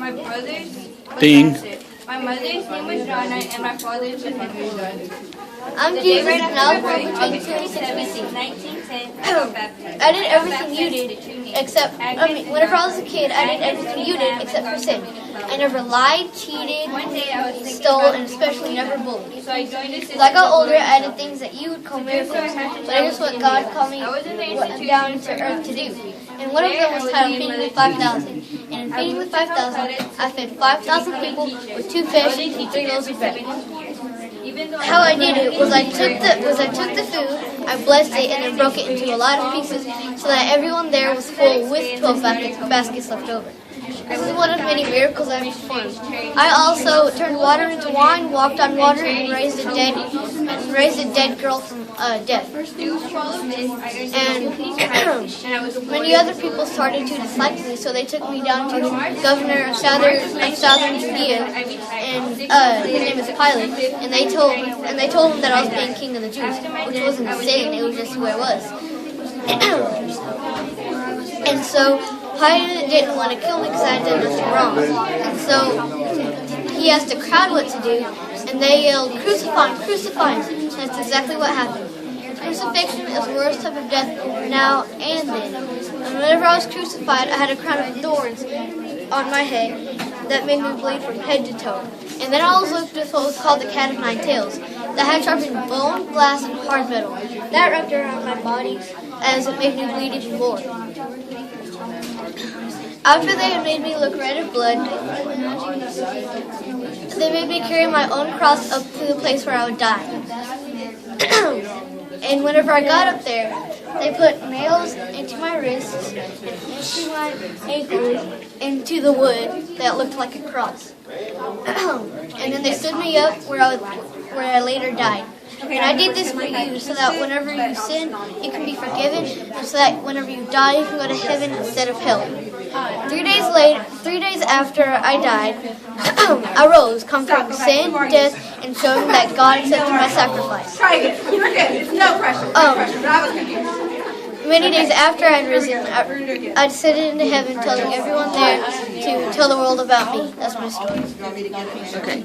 my brother's Ding. My mother's name was Donna, and my father's was Henry. I'm Jesus, and I was born between 2 and 6 BC. 1910, I did everything you did, except, whenever I was a kid, I did everything you did, except for sin. I never lied, cheated, stole, and especially never bullied. So I joined As I got older, I did things that you would call miracles, but I just what God called me down to earth to do. And one of them was titled Feeding with 5,000. And in Feeding with 5,000, I fed 5,000 people with 2 fish and 3 loaves of bread. How I did it was I took the food, I blessed it, and then broke it into a lot of pieces so that everyone there was full with 12 baskets left over. This is one of many miracles I've performed. I also turned water into wine, walked on water, and raised a dead girl from death. And many other people started to dislike me, so they took me down to the governor of southern Judea, and his name is Pilate. And they told him that I was being king of the Jews, which wasn't a sin; it was just who I was. And so Pilate didn't want to kill me because I had done nothing wrong. And so he asked the crowd what to do, and they yelled, "Crucify him, crucify him." That's exactly what happened. Crucifixion is the worst type of death now and then. And whenever I was crucified, I had a crown of thorns on my head that made me bleed from head to toe. And then I was looked at what was called the cat of 9 tails, that had sharpened bone, glass, and hard metal. That wrapped around my body as it made me bleed even more. After they had made me look red in blood, they made me carry my own cross up to the place where I would die. And whenever I got up there, they put nails into my wrists and into my ankles, into the wood that looked like a cross. And then they stood me up where I later died. And I did this for you, so that whenever you sin, you can be forgiven, and so that whenever you die, you can go to heaven instead of hell. 3 days after I died, I rose, conquering sin, death, and showing that God accepted my sacrifice. Try again. You're good. No pressure. No pressure. But I was confused. Many days after I had risen, I descended into heaven, telling everyone there to tell the world about me. That's my story. Okay.